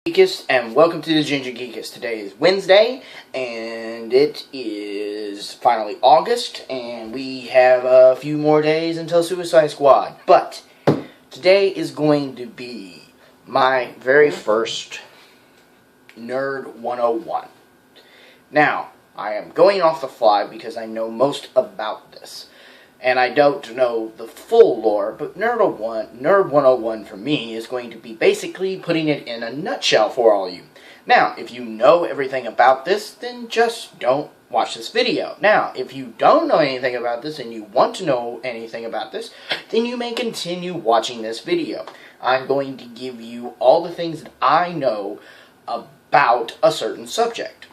Geekus, and welcome to the Ginger Geekus. Today is Wednesday, and it is finally August, and we have a few more days until Suicide Squad. But today is going to be my very first Nerd 101. Now, I am going off the fly because I know most about this. And I don't know the full lore, but Nerd 101 for me is going to be basically putting it in a nutshell for all you. Now, if you know everything about this, then just don't watch this video. Now, if you don't know anything about this and you want to know anything about this, then you may continue watching this video. I'm going to give you all the things that I know about a certain subject.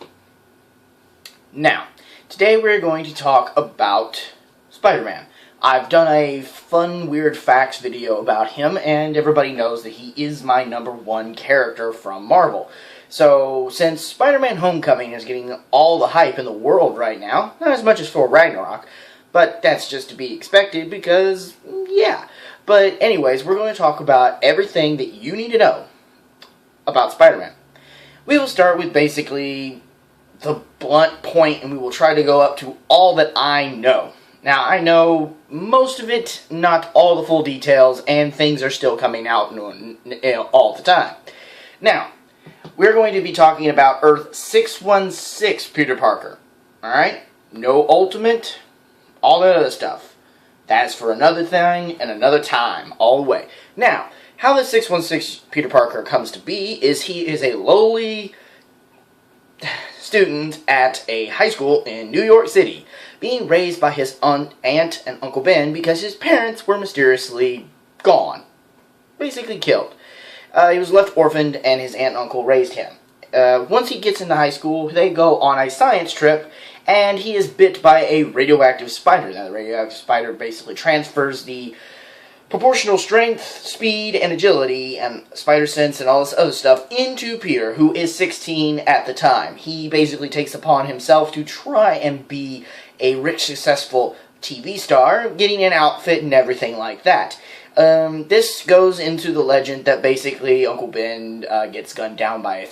Now, today we're going to talk about Spider-Man. I've done a fun, weird facts video about him, and everybody knows that he is my #1 character from Marvel. So, since Spider-Man Homecoming is getting all the hype in the world right now, not as much as Thor Ragnarok, but that's just to be expected because, yeah. But anyways, we're going to talk about everything that you need to know about Spider-Man. We will start with basically the blunt point, and we will try to go up to all that I know. Now, I know most of it, not all the full details, and things are still coming out all the time. Now, we're going to be talking about Earth 616 Peter Parker. Alright? No Ultimate, all that other stuff. That's for another thing and another time, all the way. Now, how the 616 Peter Parker comes to be is he is a lowly student at a high school in New York City, being raised by his aunt and Uncle Ben because his parents were mysteriously gone. Basically killed. He was left orphaned and his aunt and uncle raised him. Once he gets into high school, they go on a science trip and he is bit by a radioactive spider. Now, the radioactive spider basically transfers the proportional strength, speed, and agility, and spider sense, and all this other stuff into Peter, who is 16 at the time. He basically takes upon himself to try and be a rich, successful TV star, getting an outfit and everything like that. This goes into the legend that basically Uncle Ben gets gunned down by a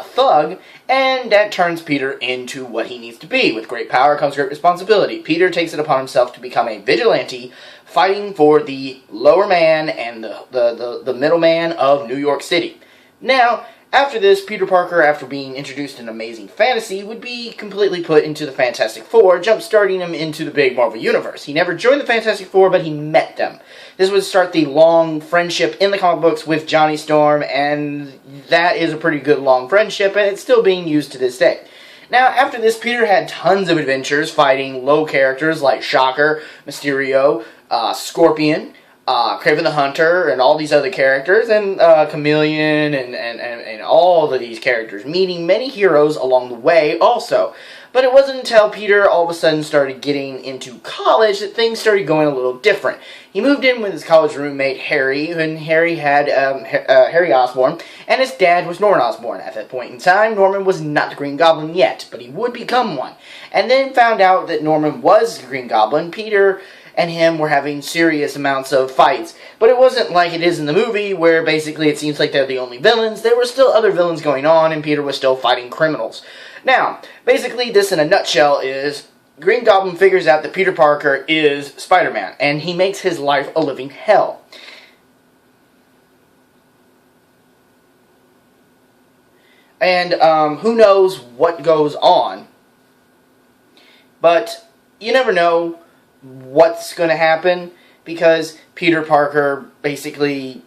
thug, and that turns Peter into what he needs to be. With great power comes great responsibility. Peter takes it upon himself to become a vigilante, fighting for the lower man and the middleman of New York City. Now, after this, Peter Parker, after being introduced in Amazing Fantasy, would be completely put into the Fantastic Four, jump-starting him into the big Marvel Universe. He never joined the Fantastic Four, but he met them. This would start the long friendship in the comic books with Johnny Storm, and that is a pretty good long friendship, and it's still being used to this day. Now, after this, Peter had tons of adventures fighting low characters like Shocker, Mysterio, Scorpion, Kraven the Hunter, and all these other characters, and Chameleon, and all of these characters, meeting many heroes along the way also. But it wasn't until Peter all of a sudden started getting into college that things started going a little different. He moved in with his college roommate, Harry, and Harry had Harry Osborn, and his dad was Norman Osborn. At that point in time, Norman was not the Green Goblin yet, but he would become one. And then found out that Norman was the Green Goblin. Peter and him were having serious amounts of fights. But it wasn't like it is in the movie, where basically it seems like they're the only villains. There were still other villains going on, and Peter was still fighting criminals. Now, basically this in a nutshell is, Green Goblin figures out that Peter Parker is Spider-Man, and he makes his life a living hell. And who knows what goes on, but you never know what's going to happen, because Peter Parker basically,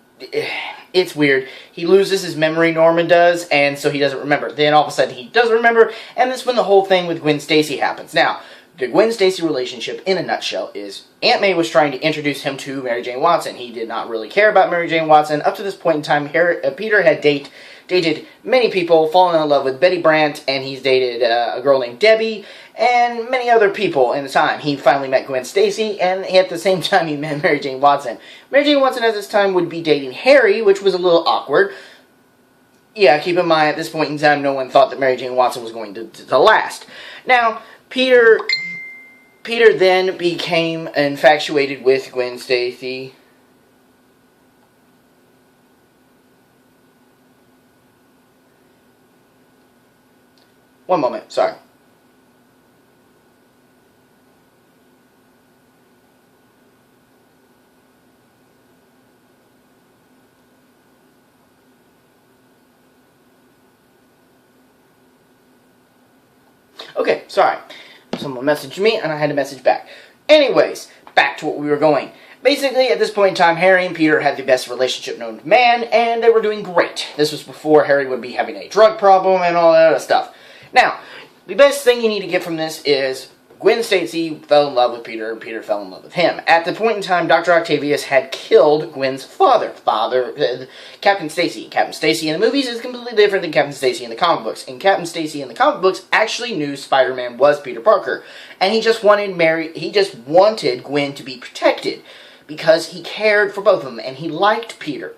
it's weird. He loses his memory, Norman does, and so he doesn't remember. Then all of a sudden he does remember, and that's when the whole thing with Gwen Stacy happens. Now, the Gwen Stacy relationship, in a nutshell, is Aunt May was trying to introduce him to Mary Jane Watson. He did not really care about Mary Jane Watson. Up to this point in time, Peter had dated many people, fallen in love with Betty Brant, and he's dated a girl named Debbie, and many other people in the time. He finally met Gwen Stacy, and at the same time he met Mary Jane Watson. Mary Jane Watson at this time would be dating Harry, which was a little awkward. Yeah, keep in mind, at this point in time, no one thought that Mary Jane Watson was going to last. Now, Peter then became infatuated with Gwen Stacy. One moment, sorry. Okay, sorry. Someone messaged me and I had to message back. Anyways, back to what we were going. Basically, at this point in time, Harry and Peter had the best relationship known to man, and they were doing great. This was before Harry would be having a drug problem and all that other stuff. Now, the best thing you need to get from this is Gwen Stacy fell in love with Peter, and Peter fell in love with him. At the point in time, Dr. Octavius had killed Gwen's father, Captain Stacy. Captain Stacy in the movies is completely different than Captain Stacy in the comic books. And Captain Stacy in the comic books actually knew Spider-Man was Peter Parker, and he just wanted Gwen to be protected because he cared for both of them, and he liked Peter.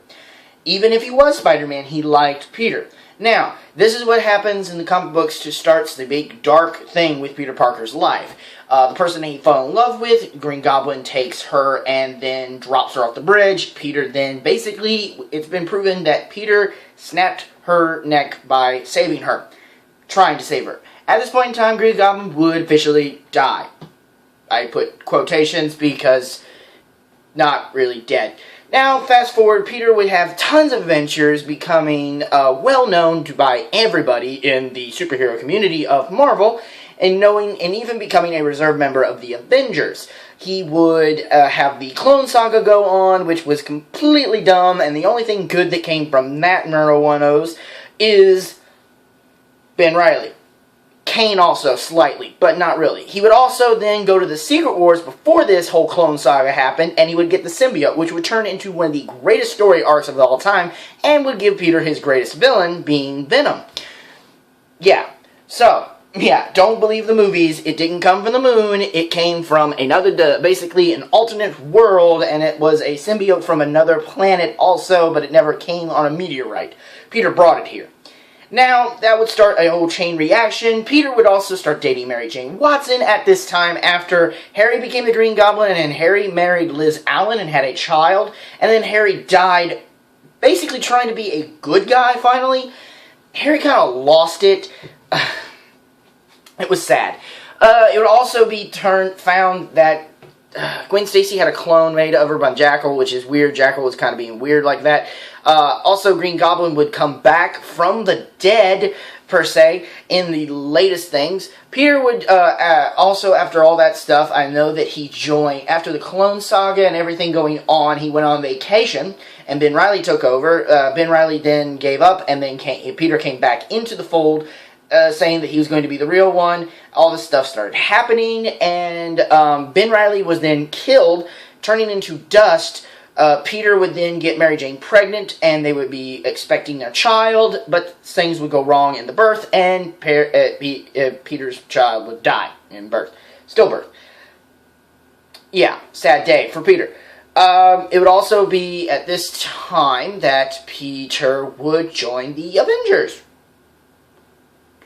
Even if he was Spider-Man, he liked Peter. Now, this is what happens in the comic books to start the big dark thing with Peter Parker's life. The person that he fell in love with, Green Goblin takes her and then drops her off the bridge. Peter then, basically, it's been proven that Peter snapped her neck by saving her, trying to save her. At this point in time, Green Goblin would officially die. I put quotations because not really dead. Now, fast forward, Peter would have tons of adventures, becoming well-known by everybody in the superhero community of Marvel, and even becoming a reserve member of the Avengers. He would have the Clone Saga go on, which was completely dumb, and the only thing good that came from that marijuanos is Ben Reilly. Kane also, slightly, but not really. He would also then go to the Secret Wars before this whole Clone Saga happened, and he would get the symbiote, which would turn into one of the greatest story arcs of all time, and would give Peter his greatest villain, being Venom. Yeah, so, yeah, don't believe the movies. It didn't come from the moon. It came from basically an alternate world, and it was a symbiote from another planet also, but it never came on a meteorite. Peter brought it here. Now, that would start a whole chain reaction. Peter would also start dating Mary Jane Watson at this time after Harry became the Green Goblin, and then Harry married Liz Allen and had a child, and then Harry died basically trying to be a good guy finally. Harry kind of lost it. It was sad. It would also be found that Gwen Stacy had a clone made of her by Jackal, which is weird. Jackal was kind of being weird like that. Also, Green Goblin would come back from the dead, per se, in the latest things. Peter would, also, after all that stuff, I know that he joined, after the Clone Saga and everything going on, he went on vacation, and Ben Reilly took over. Ben Reilly then gave up, and then Peter came back into the fold, saying that he was going to be the real one. All this stuff started happening, and Ben Reilly was then killed, turning into dust. Peter would then get Mary Jane pregnant, and they would be expecting their child, but things would go wrong in the birth, and Peter's child would die in birth. Stillbirth. Yeah, sad day for Peter. It would also be at this time that Peter would join the Avengers.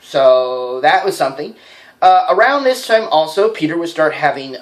So that was something. Around this time also, Peter would start having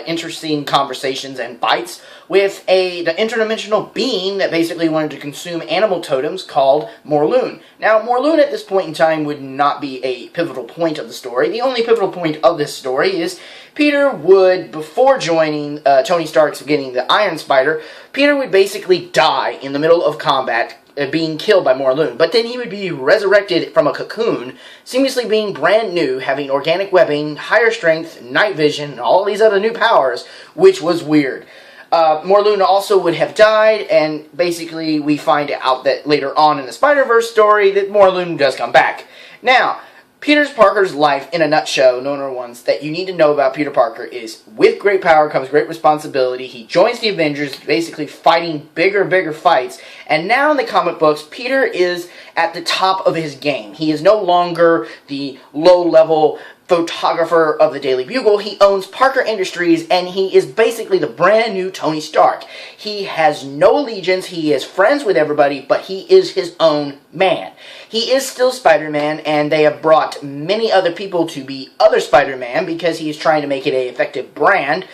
interesting conversations and fights with the interdimensional being that basically wanted to consume animal totems called Morlun. Now, Morlun at this point in time would not be a pivotal point of the story. The only pivotal point of this story is Peter would, before joining Tony Stark's getting the Iron Spider, Peter would basically die in the middle of combat, being killed by Morlun, but then he would be resurrected from a cocoon, seamlessly being brand new, having organic webbing, higher strength, night vision, and all these other new powers, which was weird. Morlun also would have died, and basically we find out that later on in the Spider-Verse story that Morlun does come back. Now, Peter Parker's life in a nutshell, number ones that you need to know about Peter Parker is, with great power comes great responsibility. He joins the Avengers, basically fighting bigger fights. And now in the comic books, Peter is at the top of his game. He is no longer the low-level photographer of the Daily Bugle. He owns Parker Industries, and he is basically the brand new Tony Stark. He has no allegiance, he is friends with everybody, but he is his own man. He is still Spider-Man, and they have brought many other people to be other Spider-Man because he is trying to make it an effective brand.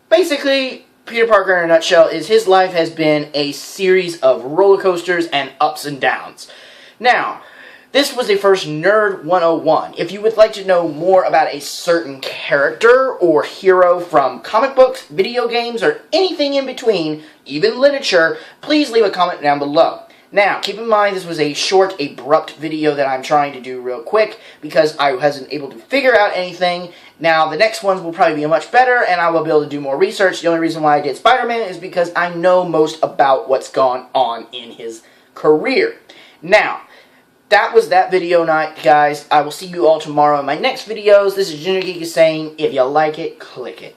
Basically, Peter Parker in a nutshell is his life has been a series of roller coasters and ups and downs. Now, This was the first Nerd 101. If you would like to know more about a certain character or hero from comic books, video games, or anything in between, even literature, please leave a comment down below. Now, keep in mind this was a short, abrupt video that I'm trying to do real quick because I wasn't able to figure out anything. Now, the next ones will probably be much better, and I will be able to do more research. The only reason why I did Spider-Man is because I know most about what's gone on in his career. Now, that was that video night, guys. I will see you all tomorrow in my next videos. This is Ginger Geek saying, if you like it, click it.